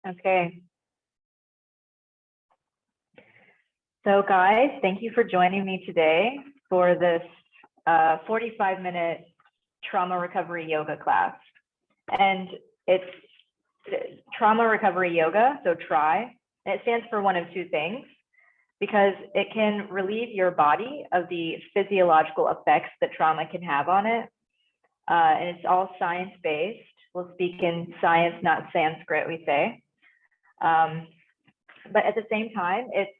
Okay. So guys, thank you for joining me today for this 45-minute trauma recovery yoga class. And it's trauma recovery yoga, so TRY. And it stands for one of two things, because it can relieve your body of the physiological effects that trauma can have on it. And it's all science-based. We'll speak in science, not Sanskrit, we say. But at the same time, it's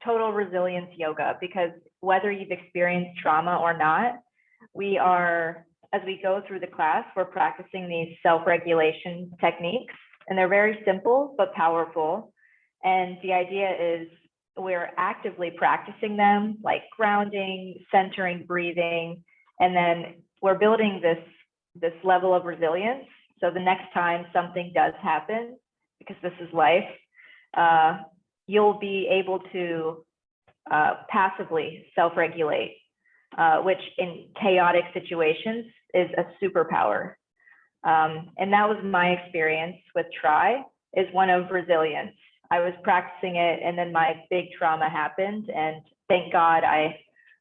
total resilience yoga, because whether you've experienced trauma or not, we are, as we go through the class, we're practicing these self-regulation techniques, and they're very simple but powerful. And the idea is we're actively practicing them, like grounding, centering, breathing, and then we're building this level of resilience. So the next time something does happen, because this is life, you'll be able to passively self-regulate, which in chaotic situations is a superpower. And that was my experience with TRY, is one of resilience. I was practicing it, and then my big trauma happened, and thank God I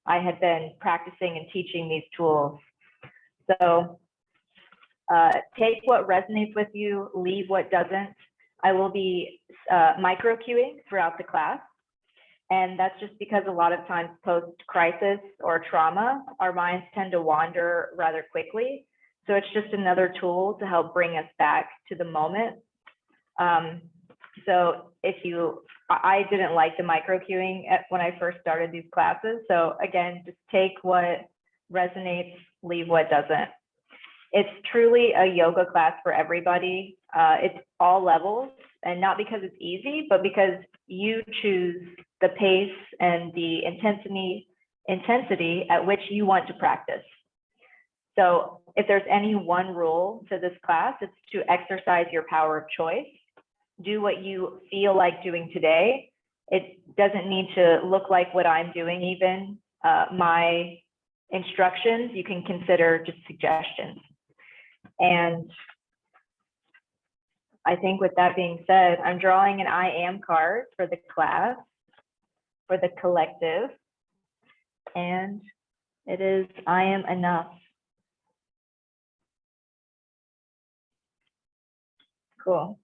had been practicing and teaching these tools. So take what resonates with you, leave what doesn't. I will be micro cueing throughout the class. And that's just because a lot of times post-crisis or trauma, our minds tend to wander rather quickly. So it's just another tool to help bring us back to the moment. So I didn't like the micro cueing when I first started these classes. So again, just take what resonates, leave what doesn't. It's truly a yoga class for everybody. It's all levels, and not because it's easy, but because you choose the pace and the intensity at which you want to practice. So if there's any one rule to this class, it's to exercise your power of choice. Do what you feel like doing today. It doesn't need to look like what I'm doing even. My instructions, you can consider just suggestions. And I think with that being said, I'm drawing an I am card for the class, for the collective, and it is I am enough. Cool.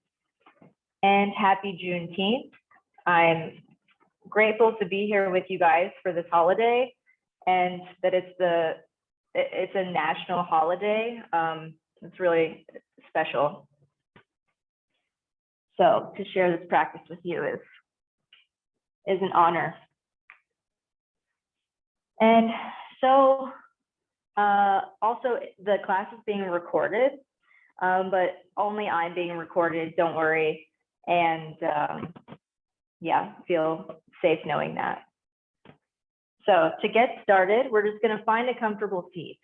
And happy Juneteenth. I'm grateful to be here with you guys for this holiday, and that it's a national holiday. It's really special. So to share this practice with you is an honor. And so also the class is being recorded, but only I'm being recorded, don't worry. And yeah, feel safe knowing that. So to get started, we're just gonna find a comfortable seat.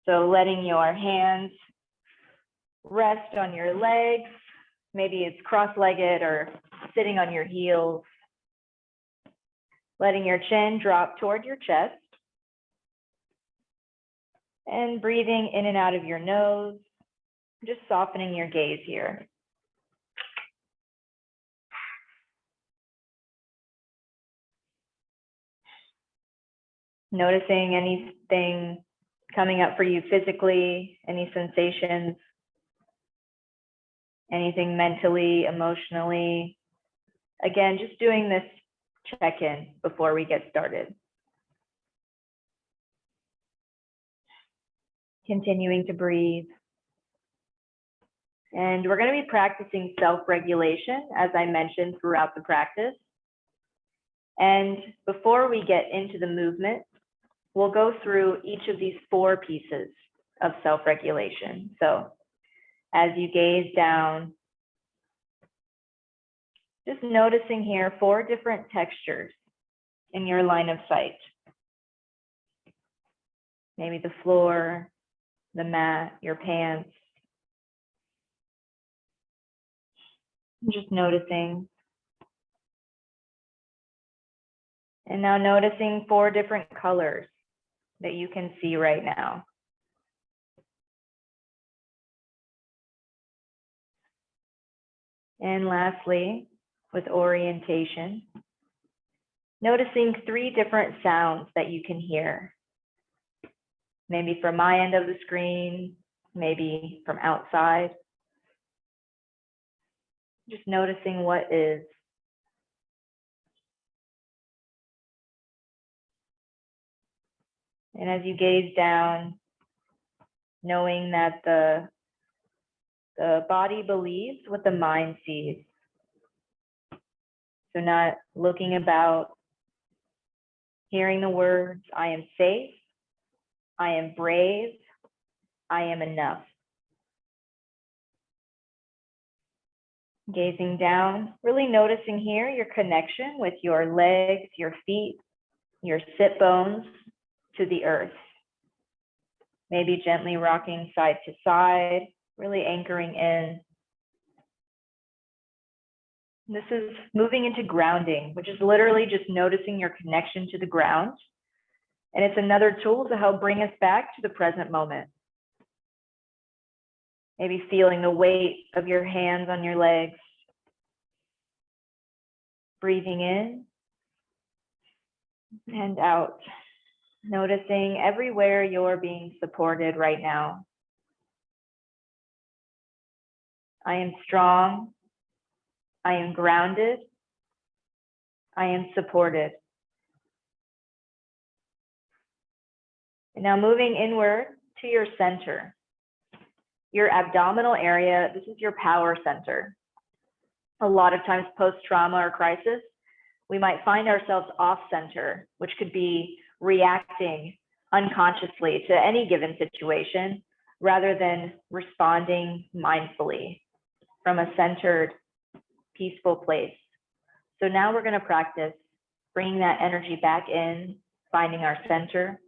So letting your hands rest on your legs. Maybe it's cross-legged or sitting on your heels. Letting your chin drop toward your chest. And breathing in and out of your nose. Just softening your gaze here. Noticing anything coming up for you physically, any sensations, anything mentally, emotionally. Again, just doing this check-in before we get started. Continuing to breathe. And we're going to be practicing self-regulation, as I mentioned throughout the practice. And before we get into the movement, we'll go through each of these 4 pieces of self-regulation. So as you gaze down, just noticing here 4 different textures in your line of sight. Maybe the floor, the mat, your pants. Just noticing. And now noticing 4 different colors that you can see right now. And lastly, with orientation, noticing 3 different sounds that you can hear. Maybe from my end of the screen, maybe from outside. Just noticing what is. And as you gaze down, knowing that the body believes what the mind sees. So not looking about, hearing the words, I am safe, I am brave, I am enough. Gazing down, really noticing here your connection with your legs, your feet, your sit bones to the earth. Maybe gently rocking side to side, really anchoring in. This is moving into grounding, which is literally just noticing your connection to the ground. And it's another tool to help bring us back to the present moment. Maybe feeling the weight of your hands on your legs. Breathing in and out. Noticing everywhere you're being supported right now. I am strong. I am grounded. I am supported. And now moving inward to your center. Your abdominal area, this is your power center. A lot of times post-trauma or crisis, we might find ourselves off center, which could be reacting unconsciously to any given situation rather than responding mindfully from a centered, peaceful place. So now we're going to practice bringing that energy back in, finding our center.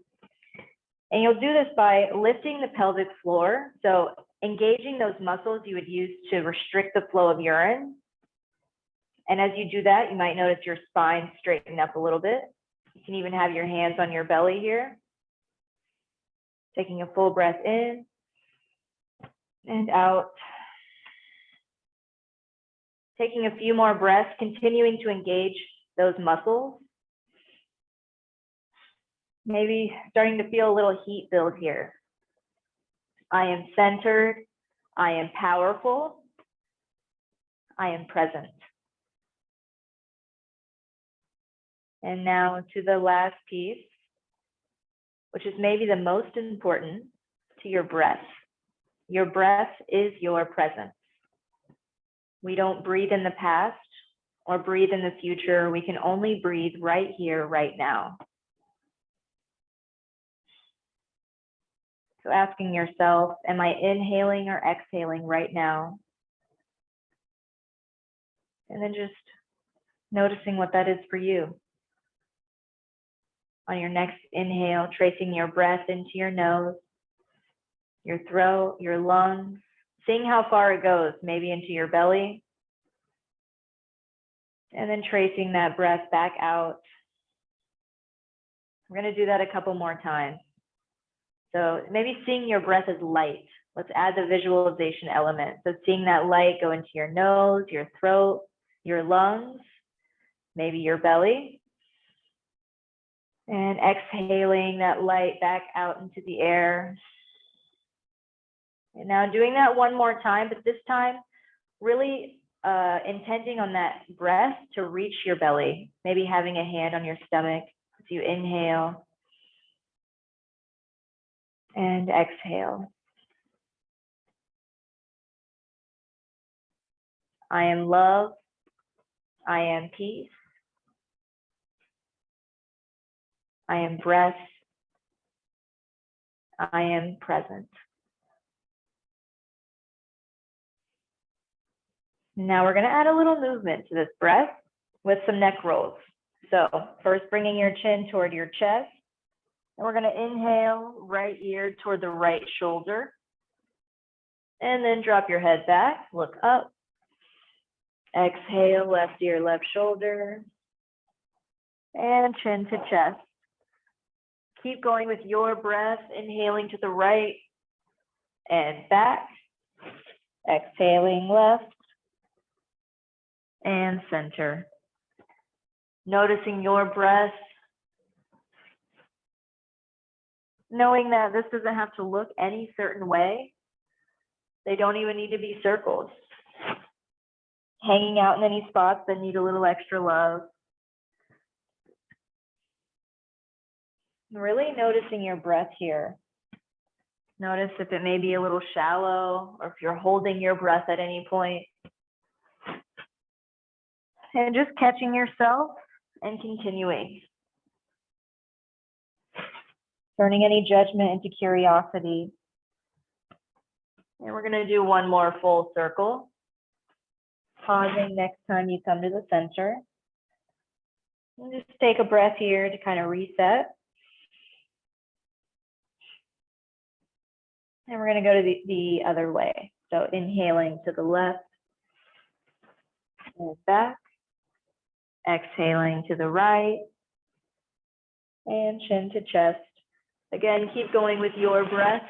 And you'll do this by lifting the pelvic floor. So engaging those muscles you would use to restrict the flow of urine. And as you do that, you might notice your spine straighten up a little bit. You can even have your hands on your belly here. Taking a full breath in and out. Taking a few more breaths, continuing to engage those muscles. Maybe starting to feel a little heat build here. I am centered. I am powerful. I am present. And now to the last piece, which is maybe the most important, to your breath. Your breath is your presence. We don't breathe in the past or breathe in the future. We can only breathe right here, right now. So asking yourself, am I inhaling or exhaling right now? And then just noticing what that is for you. On your next inhale, tracing your breath into your nose, your throat, your lungs, seeing how far it goes, maybe into your belly. And then tracing that breath back out. We're going to do that a couple more times. So maybe seeing your breath as light. Let's add the visualization element. So seeing that light go into your nose, your throat, your lungs, maybe your belly. And exhaling that light back out into the air. And now doing that one more time, but this time really intending on that breath to reach your belly. Maybe having a hand on your stomach as you inhale and exhale. I am love. I am peace. I am breath. I am present. Now we're going to add a little movement to this breath with some neck rolls. So first bringing your chin toward your chest. And we're going to inhale, right ear toward the right shoulder. And then drop your head back, look up. Exhale, left ear, left shoulder. And chin to chest. Keep going with your breath, inhaling to the right and back. Exhaling left and center. Noticing your breath, knowing that this doesn't have to look any certain way. They don't even need to be circles. Hanging out in any spots that need a little extra love. Really noticing your breath here. Notice if it may be a little shallow or if you're holding your breath at any point. And just catching yourself and continuing. Turning any judgment into curiosity. And we're going to do one more full circle. Pausing next time you come to the center. And just take a breath here to kind of reset. And we're going to go to the other way. So inhaling to the left and back. Exhaling to the right. And chin to chest. Again, keep going with your breath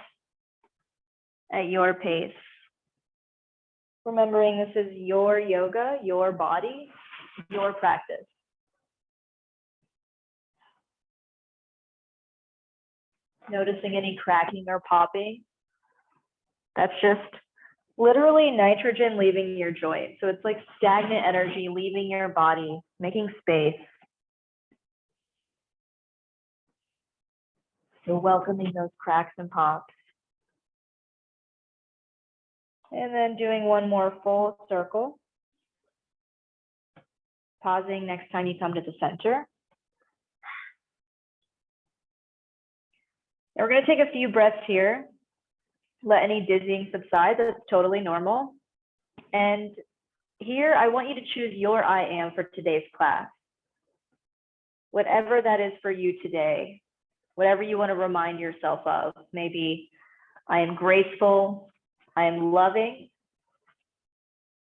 at your pace. Remembering this is your yoga, your body, your practice. Noticing any cracking or popping. That's just literally nitrogen leaving your joint. So it's like stagnant energy leaving your body, making space. So welcoming those cracks and pops. And then doing one more full circle. Pausing next time you come to the center. And we're going to take a few breaths here. Let any dizzying subside. That's totally normal. And here, I want you to choose your I am for today's class. Whatever that is for you today, whatever you want to remind yourself of. Maybe I am graceful, I am loving,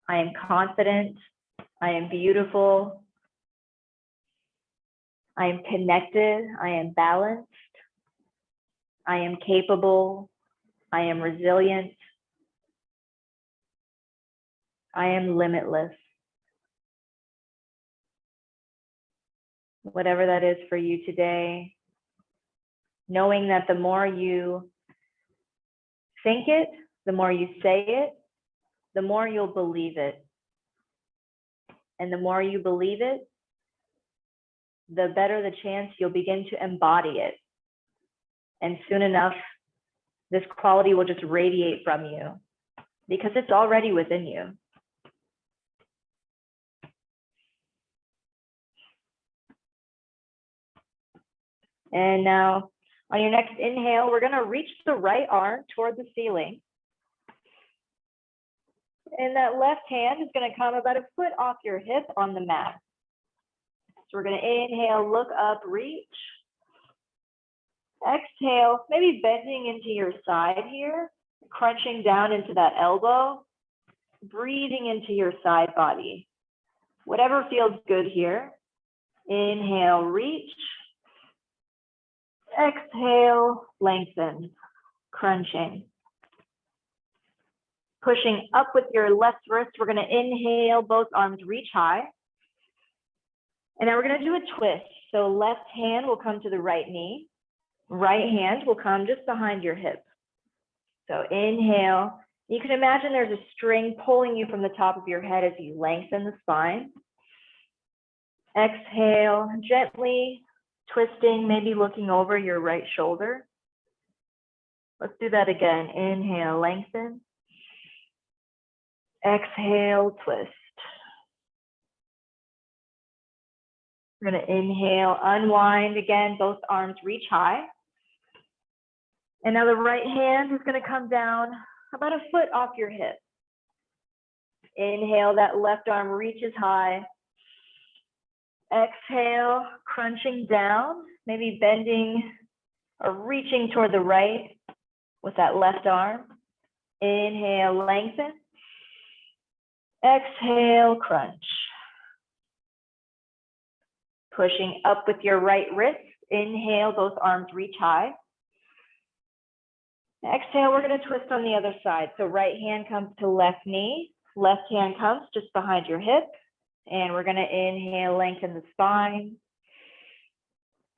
I am confident, I am beautiful, I am connected, I am balanced, I am capable, I am resilient, I am limitless. Whatever that is for you today, knowing that the more you think it, the more you say it, the more you'll believe it. And the more you believe it, the better the chance you'll begin to embody it. And soon enough, this quality will just radiate from you because it's already within you. And now on your next inhale, we're going to reach the right arm toward the ceiling. And that left hand is going to come about a foot off your hip on the mat. So we're going to inhale, look up, reach. Exhale, maybe bending into your side here, crunching down into that elbow, breathing into your side body. Whatever feels good here. Inhale, reach. Exhale, lengthen, crunching. Pushing up with your left wrist, we're going to inhale, both arms reach high. And now we're going to do a twist. So left hand will come to the right knee. Right hand will come just behind your hip. So inhale. You can imagine there's a string pulling you from the top of your head as you lengthen the spine. Exhale, gently twisting, maybe looking over your right shoulder. Let's do that again. Inhale, lengthen. Exhale, twist. We're going to inhale, unwind again, both arms reach high. And now the right hand is going to come down about a foot off your hip. Inhale, that left arm reaches high. Exhale, crunching down, maybe bending or reaching toward the right with that left arm. Inhale, lengthen. Exhale, crunch. Pushing up with your right wrist. Inhale, both arms reach high. Exhale, we're going to twist on the other side. So right hand comes to left knee. Left hand comes just behind your hip. And we're gonna inhale, lengthen the spine.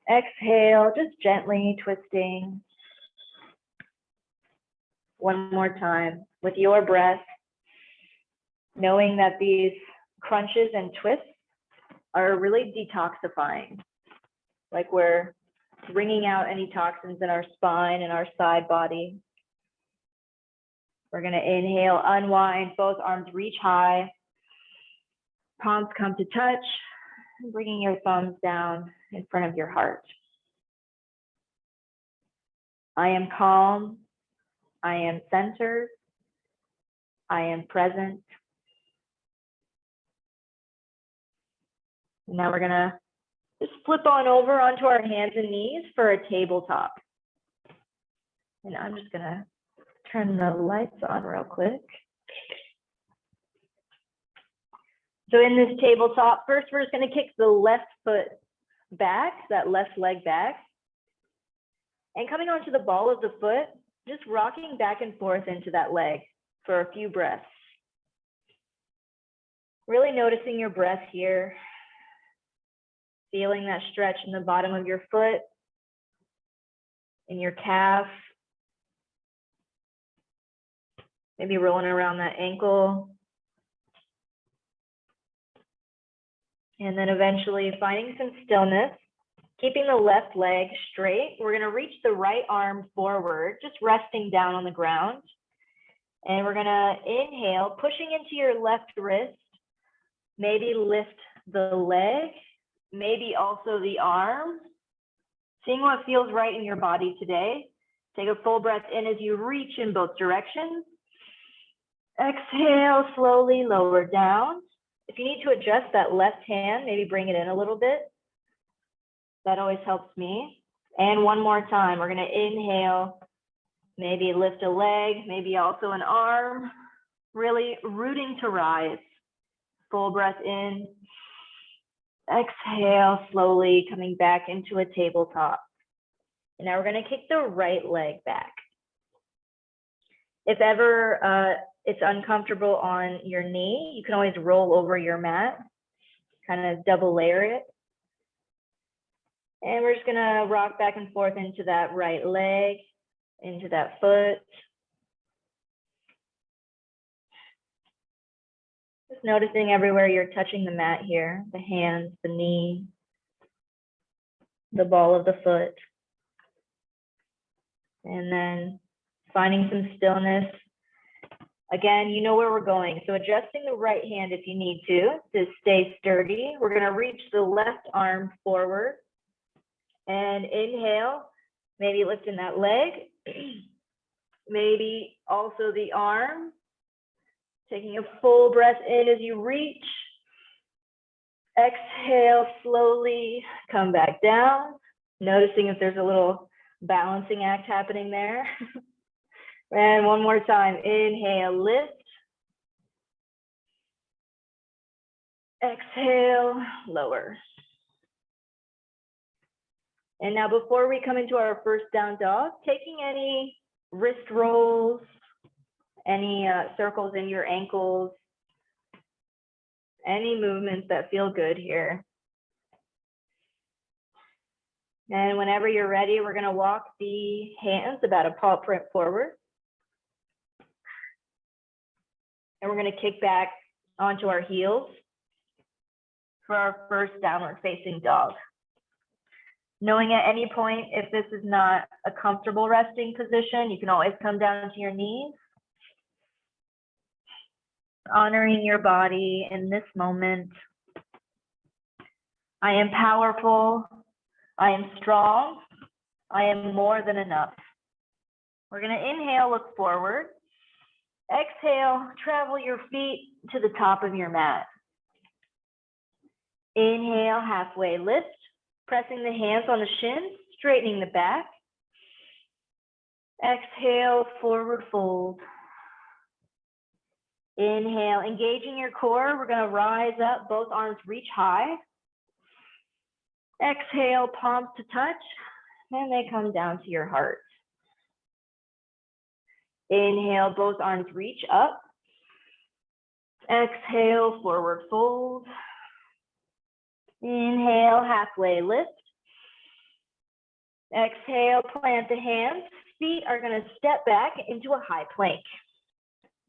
Exhale, just gently twisting. One more time with your breath, knowing that these crunches and twists are really detoxifying. Like we're wringing out any toxins in our spine and our side body. We're gonna inhale, unwind, both arms reach high. Palms come to touch, bringing your thumbs down in front of your heart. I am calm. I am centered. I am present. Now we're gonna just flip on over onto our hands and knees for a tabletop. And I'm just gonna turn the lights on real quick. So in this tabletop, first we're just gonna kick the left foot back, that left leg back. And coming onto the ball of the foot, just rocking back and forth into that leg for a few breaths. Really noticing your breath here. Feeling that stretch in the bottom of your foot, in your calf. Maybe rolling around that ankle. And then eventually finding some stillness, keeping the left leg straight. We're gonna reach the right arm forward, just resting down on the ground. And we're gonna inhale, pushing into your left wrist, maybe lift the leg, maybe also the arm. Seeing what feels right in your body today. Take a full breath in as you reach in both directions. Exhale, slowly lower down. If you need to adjust that left hand, maybe bring it in a little bit. That always helps me. And one more time, we're gonna inhale, maybe lift a leg, maybe also an arm, really rooting to rise. Full breath in. Exhale, slowly coming back into a tabletop. And now we're gonna kick the right leg back. If ever it's uncomfortable on your knee, you can always roll over your mat, kind of double layer it. And we're just gonna rock back and forth into that right leg, into that foot. Just noticing everywhere you're touching the mat here, the hands, the knee, the ball of the foot. And then finding some stillness. Again, you know where we're going. So adjusting the right hand if you need to stay sturdy. We're gonna reach the left arm forward. And inhale, maybe lifting that leg, maybe also the arm. Taking a full breath in as you reach. Exhale, slowly come back down. Noticing if there's a little balancing act happening there. And one more time, inhale, lift. Exhale, lower. And now before we come into our first down dog, taking any wrist rolls, any circles in your ankles, any movements that feel good here. And whenever you're ready, we're gonna walk the hands about a paw print forward. And we're gonna kick back onto our heels for our first downward facing dog. Knowing at any point, if this is not a comfortable resting position, you can always come down to your knees. Honoring your body in this moment. I am powerful. I am strong. I am more than enough. We're gonna inhale, look forward. Exhale, travel your feet to the top of your mat. Inhale, halfway lift. Pressing the hands on the shins, straightening the back. Exhale, forward fold. Inhale, engaging your core. We're gonna rise up, both arms reach high. Exhale, palms to touch, and they come down to your heart. Inhale, both arms reach up. Exhale, forward fold. Inhale, halfway lift. Exhale, plant the hands. Feet are going to step back into a high plank.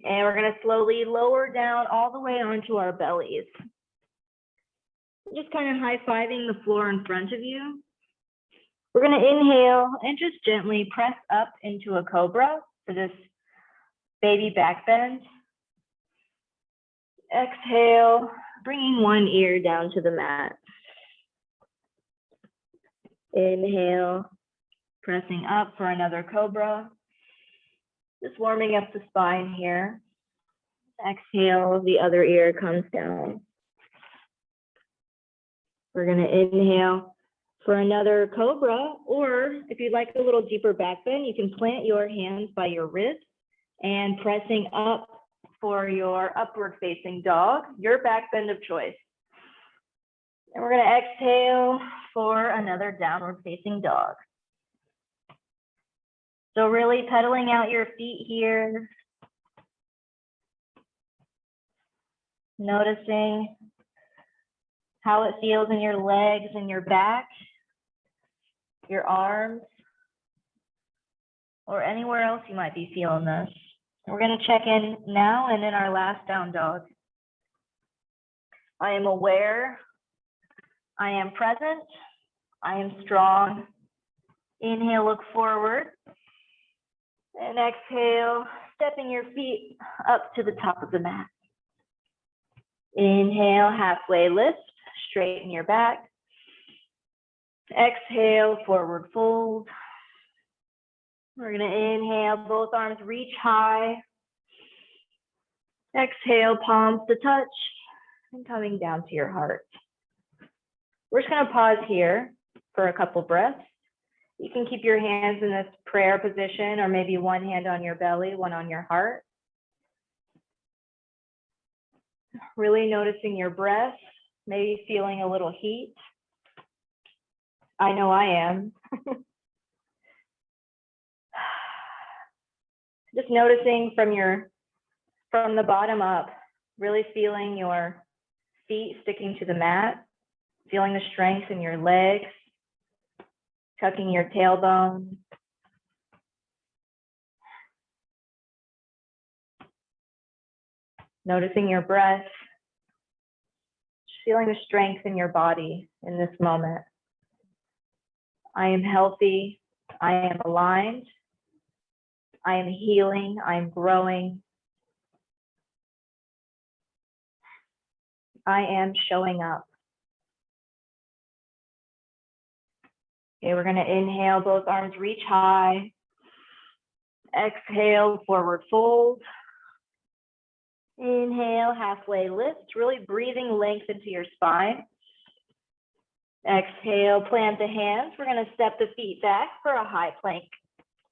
And we're going to slowly lower down all the way onto our bellies. Just kind of high-fiving the floor in front of you. We're going to inhale and just gently press up into a cobra for this baby back bend. Exhale, bringing one ear down to the mat. Inhale, pressing up for another cobra. Just warming up the spine here. Exhale, the other ear comes down. We're going to inhale for another cobra, or if you'd like a little deeper back bend, you can plant your hands by your wrists and pressing up for your upward facing dog, your back bend of choice. And we're going to exhale for another downward facing dog. So really pedaling out your feet here. Noticing how it feels in your legs and your back, your arms, or anywhere else you might be feeling this. We're going to check in now and in our last down dog. I am aware. I am present. I am strong. Inhale, look forward. And exhale, stepping your feet up to the top of the mat. Inhale, halfway lift, straighten your back. Exhale, forward fold. We're going to inhale, both arms reach high. Exhale, palms to touch, and coming down to your heart. We're just going to pause here for a couple breaths. You can keep your hands in this prayer position, or maybe one hand on your belly, one on your heart. Really noticing your breath, maybe feeling a little heat. I know I am. Just noticing from the bottom up, really feeling your feet sticking to the mat, feeling the strength in your legs, tucking your tailbone. Noticing your breath, feeling the strength in your body in this moment. I am healthy. I am aligned. I am healing. I am growing. I am showing up. Okay, we're going to inhale, both arms reach high. Exhale, forward fold. Inhale, halfway lift, really breathing length into your spine. Exhale, plant the hands. We're going to step the feet back for a high plank.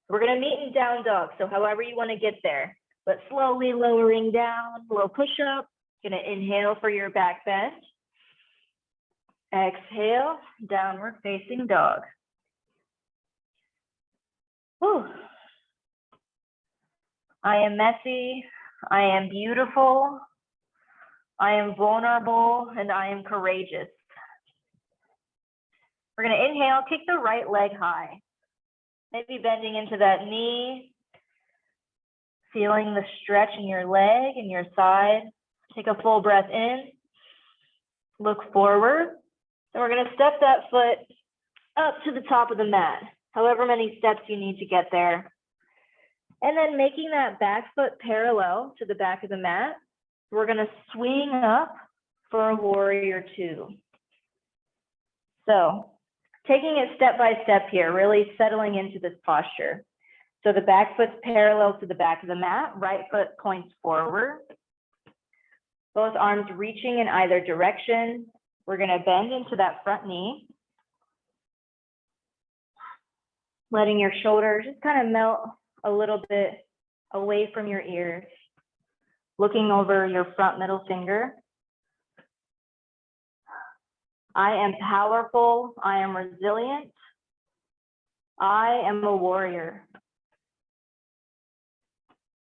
We're going to meet in down dog, so however you want to get there, but slowly lowering down, low push up. Going to inhale for your back bend. Exhale, downward facing dog. Whew. I am messy. I am beautiful. I am vulnerable, and I am courageous. We're going to inhale, kick the right leg high. Maybe bending into that knee, feeling the stretch in your leg and your side. Take a full breath in, look forward. And we're going to step that foot up to the top of the mat, however many steps you need to get there. And then making that back foot parallel to the back of the mat, we're going to swing up for a warrior two. So taking it step by step here, really settling into this posture. So the back foot's parallel to the back of the mat, right foot points forward. Both arms reaching in either direction. We're going to bend into that front knee. Letting your shoulders just kind of melt a little bit away from your ears. Looking over your front middle finger. I am powerful. I am resilient. I am a warrior.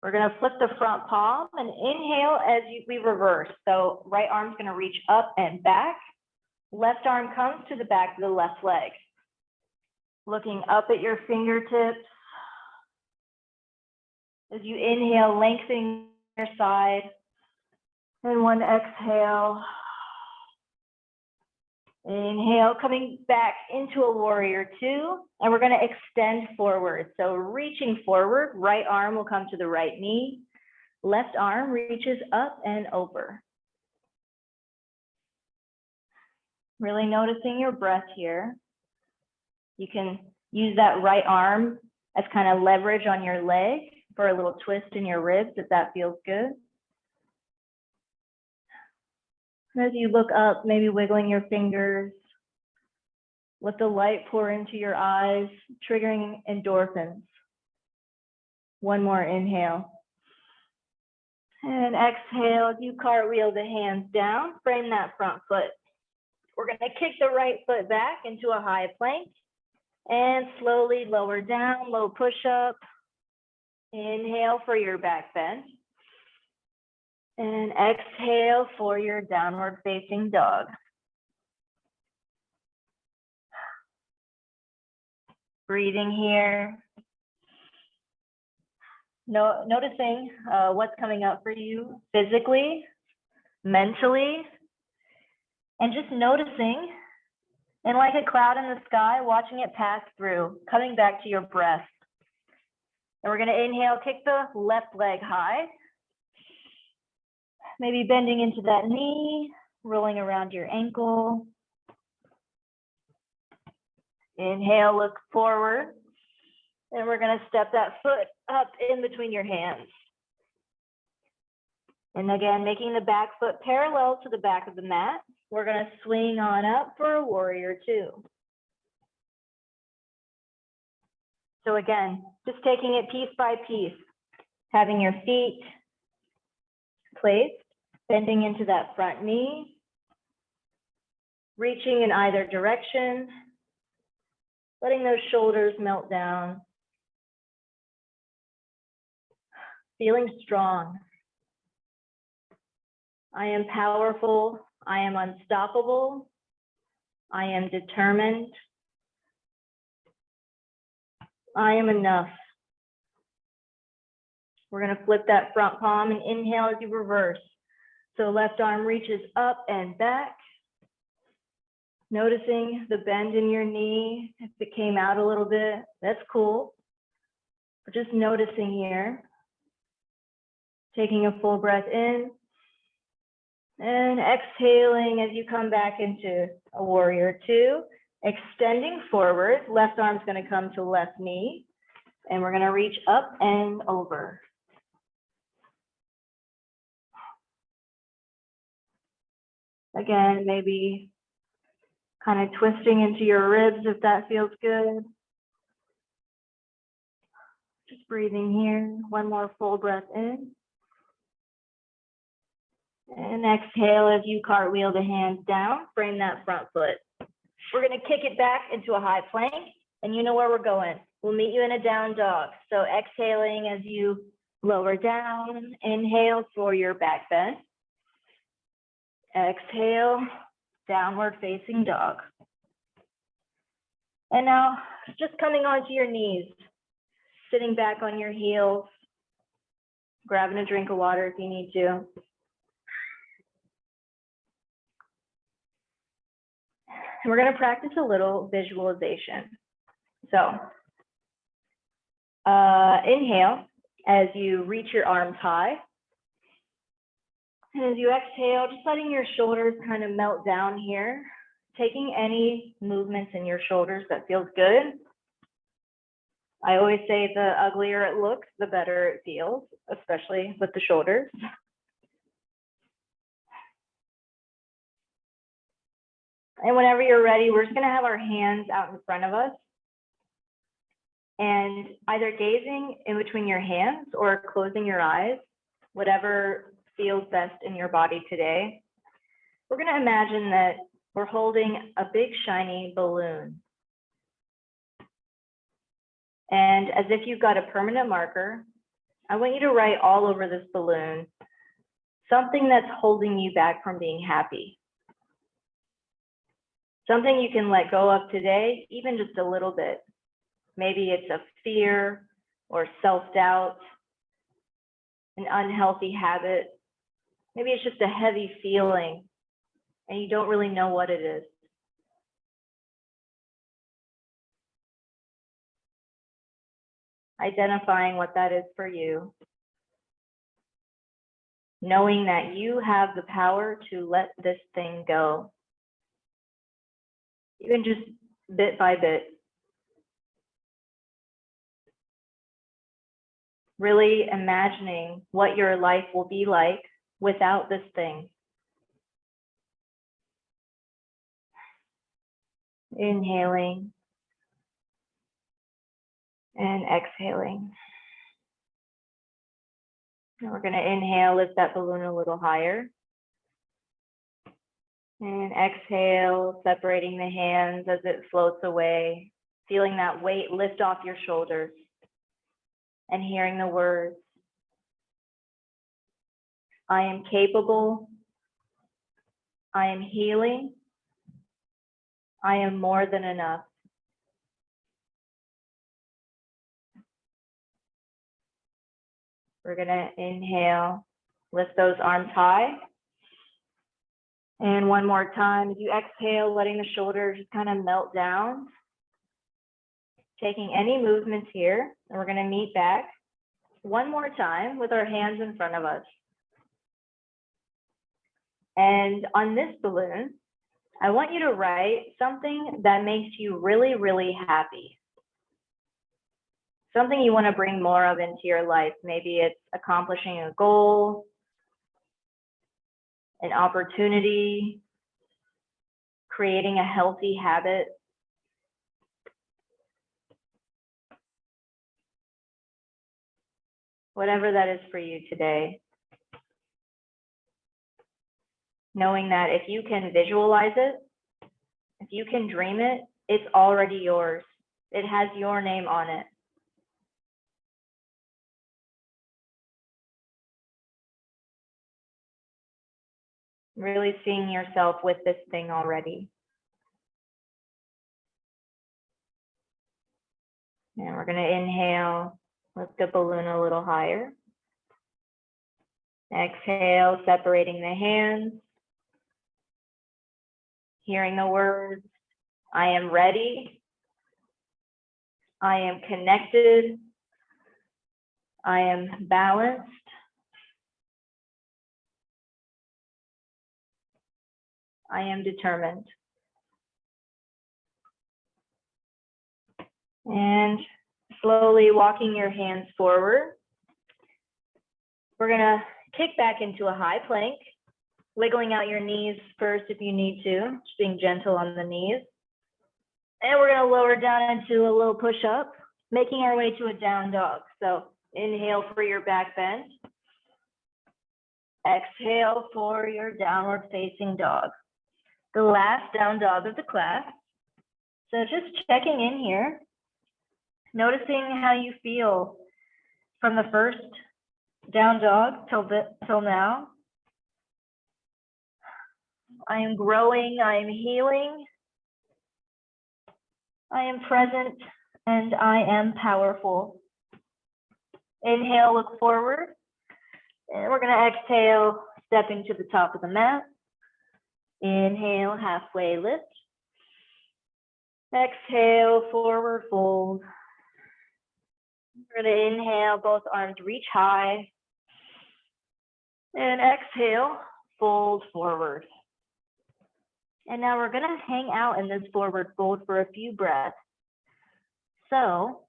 We're going to flip the front palm and inhale as we reverse. So right arm's going to reach up and back. Left arm comes to the back of the left leg. Looking up at your fingertips. As you inhale, lengthening your side. And one exhale. Inhale, coming back into a warrior two. And we're going to extend forward. So reaching forward, right arm will come to the right knee. Left arm reaches up and over. Really noticing your breath here. You can use that right arm as kind of leverage on your leg for a little twist in your ribs if that feels good. As you look up, maybe wiggling your fingers, let the light pour into your eyes, triggering endorphins. One more inhale. And exhale, as you cartwheel the hands down, frame that front foot. We're going to kick the right foot back into a high plank and slowly lower down, low push-up. Inhale for your back bend. And exhale for your downward facing dog. Breathing here. Noticing what's coming up for you physically, mentally, and just noticing, and like a cloud in the sky, watching it pass through, coming back to your breath. And we're going to inhale, kick the left leg high. Maybe bending into that knee, rolling around your ankle. Inhale, look forward. And we're going to step that foot up in between your hands. And again, making the back foot parallel to the back of the mat. We're going to swing on up for a warrior two. So again, just taking it piece by piece, having your feet placed, bending into that front knee, reaching in either direction, letting those shoulders melt down, feeling strong. I am powerful. I am unstoppable. I am determined. I am enough. We're going to flip that front palm and inhale as you reverse. So left arm reaches up and back. Noticing the bend in your knee. If it came out a little bit, that's cool. We're just noticing here. Taking a full breath in. And exhaling as you come back into a warrior two. Extending forward. Left arm's going to come to left knee. And we're going to reach up and over. Again, maybe kind of twisting into your ribs if that feels good. Just breathing here. One more full breath in. And exhale as you cartwheel the hands down, frame that front foot. We're going to kick it back into a high plank, and you know where we're going. We'll meet you in a down dog. So exhaling as you lower down, inhale for your back bend. Exhale, downward facing dog. And now just coming onto your knees, sitting back on your heels, grabbing a drink of water if you need to. And we're going to practice a little visualization. So inhale as you reach your arms high. And as you exhale, just letting your shoulders kind of melt down here, taking any movements in your shoulders that feels good. I always say the uglier it looks, the better it feels, especially with the shoulders. And whenever you're ready, we're just going to have our hands out in front of us and either gazing in between your hands or closing your eyes, whatever feels best in your body today. We're going to imagine that we're holding a big shiny balloon. And as if you've got a permanent marker, I want you to write all over this balloon something that's holding you back from being happy. Something you can let go of today, even just a little bit. Maybe it's a fear or self-doubt, an unhealthy habit. Maybe it's just a heavy feeling and you don't really know what it is. Identifying what that is for you. Knowing that you have the power to let this thing go. Even just bit by bit. Really imagining what your life will be like without this thing. Inhaling and exhaling. And we're going to inhale, lift that balloon a little higher. And exhale, separating the hands as it floats away, feeling that weight lift off your shoulders and hearing the words, I am capable, I am healing, I am more than enough. We're going to inhale, lift those arms high. And one more time, as you exhale, letting the shoulders just kind of melt down. Taking any movements here, and we're going to meet back one more time with our hands in front of us. And on this balloon, I want you to write something that makes you really, really happy. Something you want to bring more of into your life. Maybe it's accomplishing a goal, an opportunity, creating a healthy habit. Whatever that is for you today. Knowing that if you can visualize it, if you can dream it, it's already yours. It has your name on it. Really seeing yourself with this thing already. And we're going to inhale, lift the balloon a little higher. Exhale, separating the hands. Hearing the words, I am ready. I am connected. I am balanced. I am determined. And slowly walking your hands forward. We're going to kick back into a high plank, wiggling out your knees first if you need to, just being gentle on the knees. And we're going to lower down into a little push-up, making our way to a down dog. So inhale for your back bend. Exhale for your downward facing dog. The last down dog of the class. So just checking in here, noticing how you feel from the first down dog till now. I am growing, I am healing, I am present, and I am powerful. Inhale, look forward, and we're going to exhale, stepping to the top of the mat. Inhale, halfway lift. Exhale, forward fold. We're going to inhale, both arms reach high. And exhale, fold forward. And now we're going to hang out in this forward fold for a few breaths. So,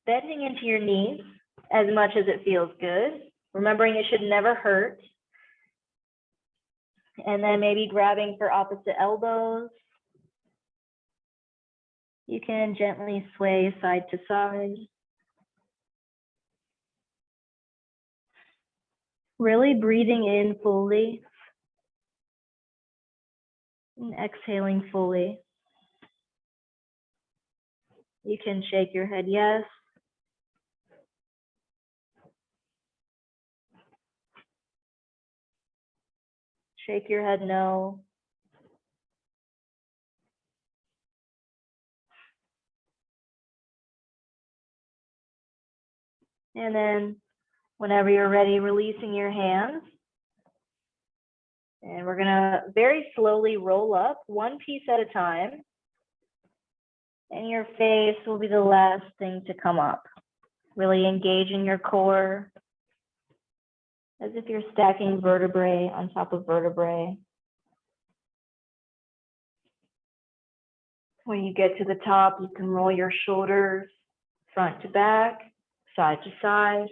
bending into your knees as much as it feels good. Remembering it should never hurt. And then maybe grabbing for opposite elbows. You can gently sway side to side. Really breathing in fully. And exhaling fully. You can shake your head yes. Shake your head no. And then whenever you're ready, releasing your hands. And we're gonna very slowly roll up one piece at a time. And your face will be the last thing to come up. Really engage in your core as if you're stacking vertebrae on top of vertebrae. When you get to the top, you can roll your shoulders front to back, side to side.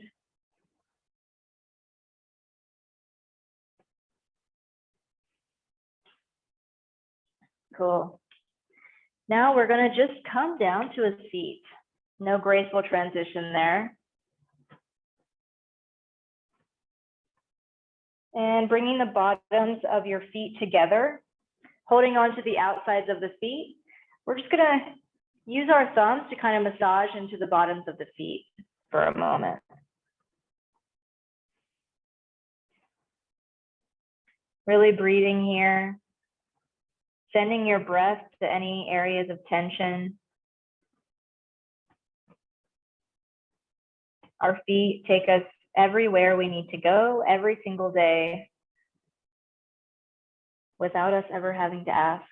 Cool. Now we're gonna just come down to a seat. No graceful transition there. And bringing the bottoms of your feet together, holding on to the outsides of the feet. We're just gonna use our thumbs to kind of massage into the bottoms of the feet for a moment. Really breathing here, sending your breath to any areas of tension. Our feet take us everywhere we need to go every single day without us ever having to ask.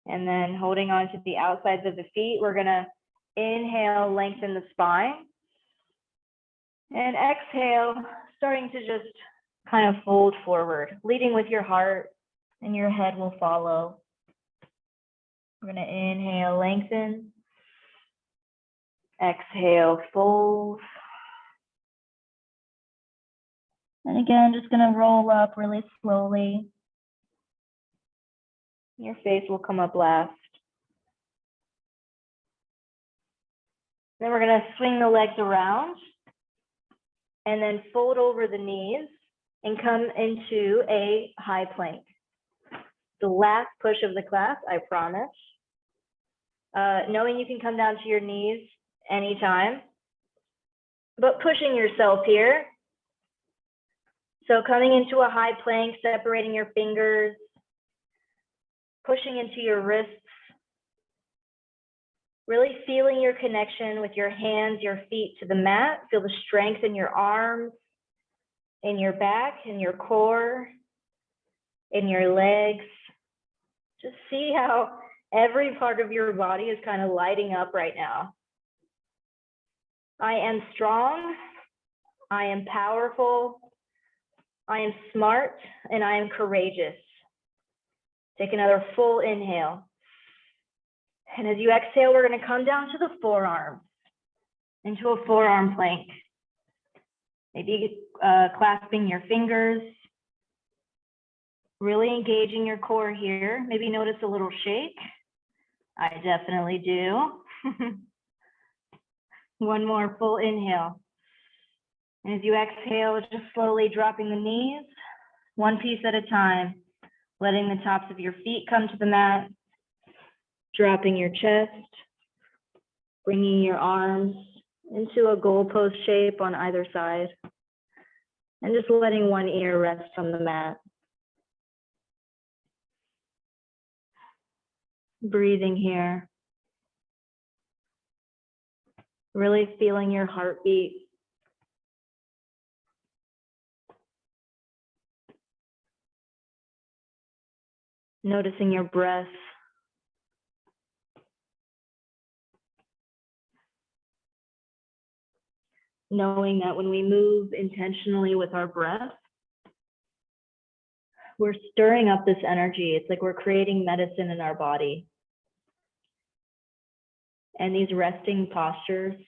And then holding on to the outsides of the feet, we're gonna inhale, lengthen the spine. And exhale, starting to just kind of fold forward, leading with your heart, and your head will follow. We're gonna inhale, lengthen. Exhale, fold. And again, just gonna roll up really slowly. Your face will come up last. Then we're gonna swing the legs around and then fold over the knees and come into a high plank. The last push of the class, I promise. Knowing you can come down to your knees anytime, but pushing yourself here. So coming into a high plank, separating your fingers, pushing into your wrists, really feeling your connection with your hands, your feet to the mat. Feel the strength in your arms, in your back, in your core, in your legs. Just see how every part of your body is kind of lighting up right now. I am strong, I am powerful, I am smart, and I am courageous. Take another full inhale. And as you exhale, we're gonna come down to the forearms, into a forearm plank. Maybe clasping your fingers, really engaging your core here. Maybe notice a little shake. I definitely do. One more full inhale. And as you exhale, just slowly dropping the knees, one piece at a time, letting the tops of your feet come to the mat, dropping your chest, bringing your arms into a goalpost shape on either side, and just letting one ear rest on the mat. Breathing here. Really feeling your heartbeat. Noticing your breath. Knowing that when we move intentionally with our breath, we're stirring up this energy. It's like we're creating medicine in our body. And these resting postures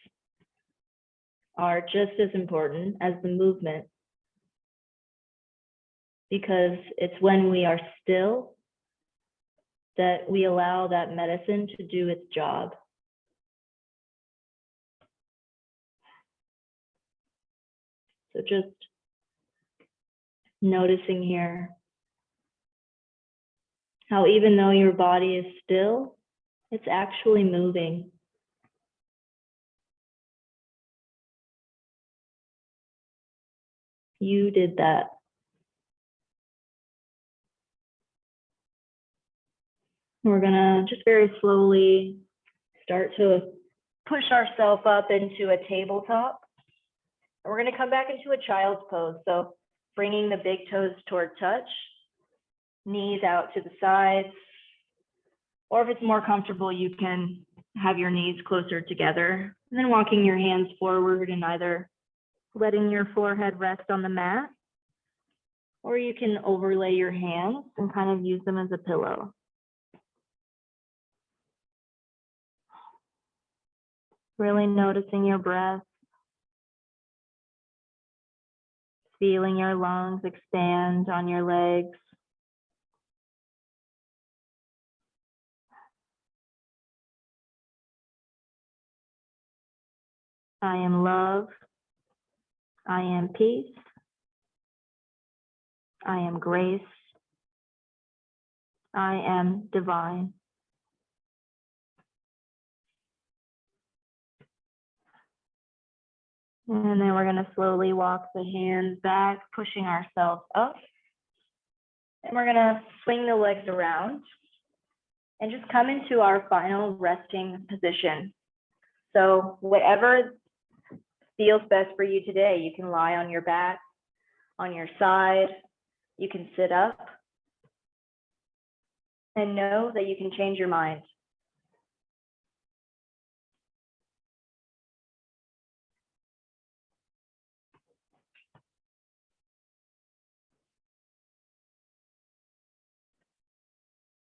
are just as important as the movement, because it's when we are still that we allow that medicine to do its job. So just noticing here how even though your body is still, it's actually moving. You did that. We're gonna just very slowly start to push ourselves up into a tabletop. And we're going to come back into a child's pose. So bringing the big toes toward touch, knees out to the sides. Or if it's more comfortable, you can have your knees closer together and then walking your hands forward and either letting your forehead rest on the mat, or you can overlay your hands and kind of use them as a pillow. Really noticing your breath, feeling your lungs expand on your legs. I am love. I am peace. I am grace. I am divine. And then we're going to slowly walk the hands back, pushing ourselves up. And we're going to swing the legs around and just come into our final resting position. So whatever feels best for you today, you can lie on your back, on your side, you can sit up, and know that you can change your mind.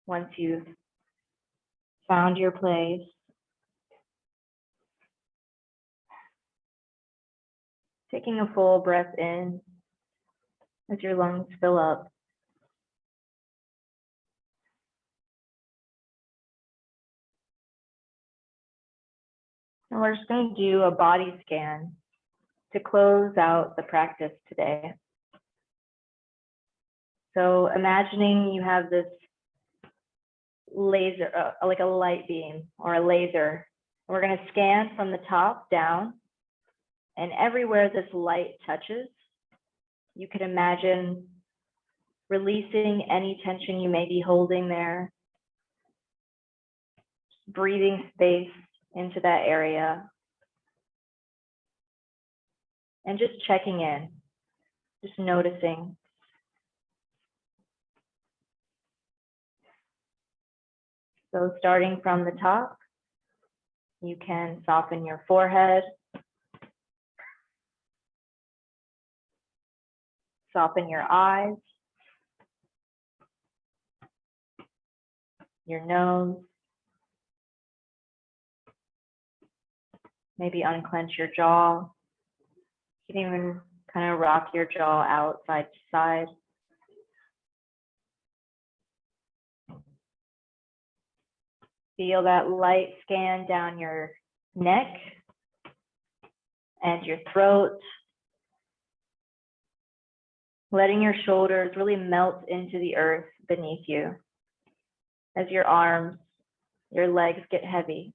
Once you've found your place, taking a full breath in as your lungs fill up. And we're just going to do a body scan to close out the practice today. So imagining you have this laser, like a light beam or a laser. We're going to scan from the top down, and everywhere this light touches, you could imagine releasing any tension you may be holding there, breathing space into that area, and just checking in, just noticing. So starting from the top, you can soften your forehead, soften your eyes, your nose, maybe unclench your jaw. You can even kind of rock your jaw out side to side. Feel that light scan down your neck and your throat, letting your shoulders really melt into the earth beneath you as your arms, your legs get heavy.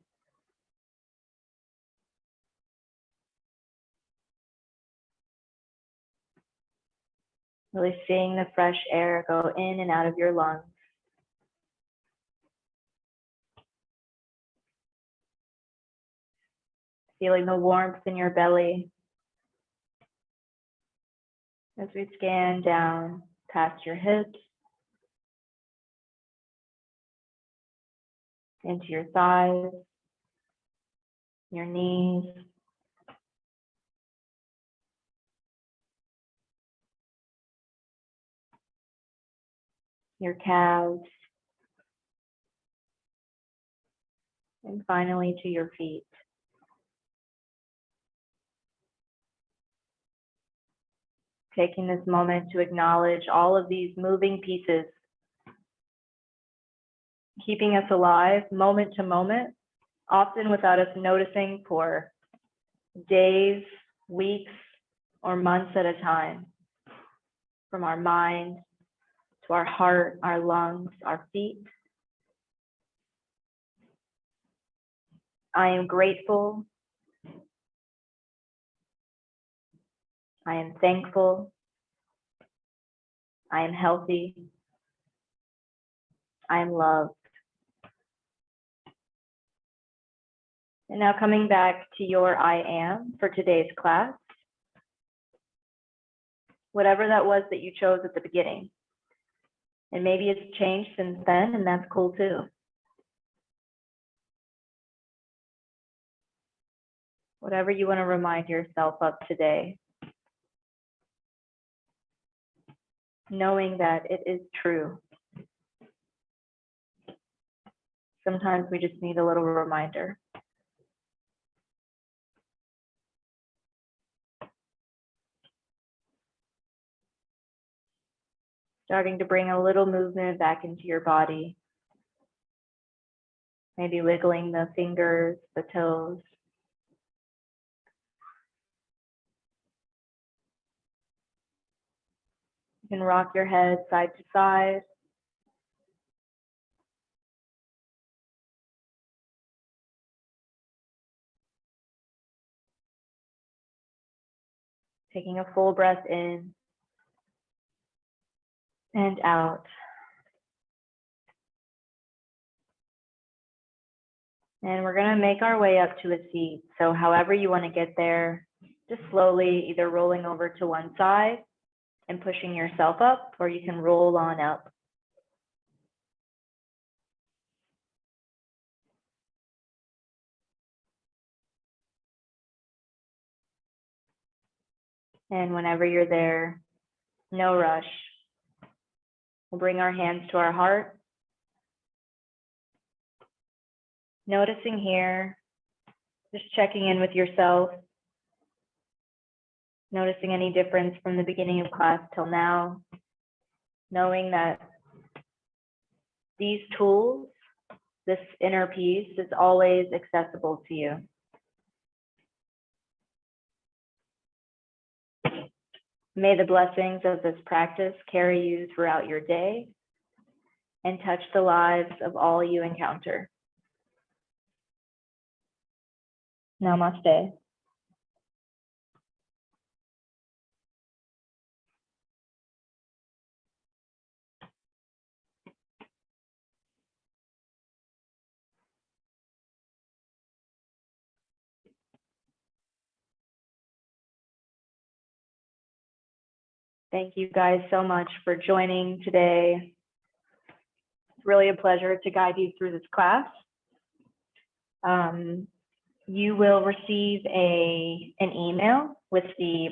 Really seeing the fresh air go in and out of your lungs. Feeling the warmth in your belly as we scan down past your hips, into your thighs, your knees, your calves, and finally to your feet. Taking this moment to acknowledge all of these moving pieces, keeping us alive moment to moment, often without us noticing for days, weeks, or months at a time. From our mind to our heart, our lungs, our feet. I am grateful. I am thankful. I am healthy. I am loved. And now coming back to your I am for today's class, whatever that was that you chose at the beginning. And maybe it's changed since then, and that's cool too. Whatever you want to remind yourself of today, knowing that it is true. Sometimes we just need a little reminder. Starting to bring a little movement back into your body. Maybe wiggling the fingers, the toes. You can rock your head side to side. Taking a full breath in and out. And we're going to make our way up to a seat. So however you want to get there, just slowly either rolling over to one side and pushing yourself up, or you can roll on up. And whenever you're there, no rush. We'll bring our hands to our heart. Noticing here, just checking in with yourself. Noticing any difference from the beginning of class till now. Knowing that these tools, this inner peace, is always accessible to you. May the blessings of this practice carry you throughout your day and touch the lives of all you encounter. Namaste. Thank you guys so much for joining today. It's really a pleasure to guide you through this class. You will receive an email with the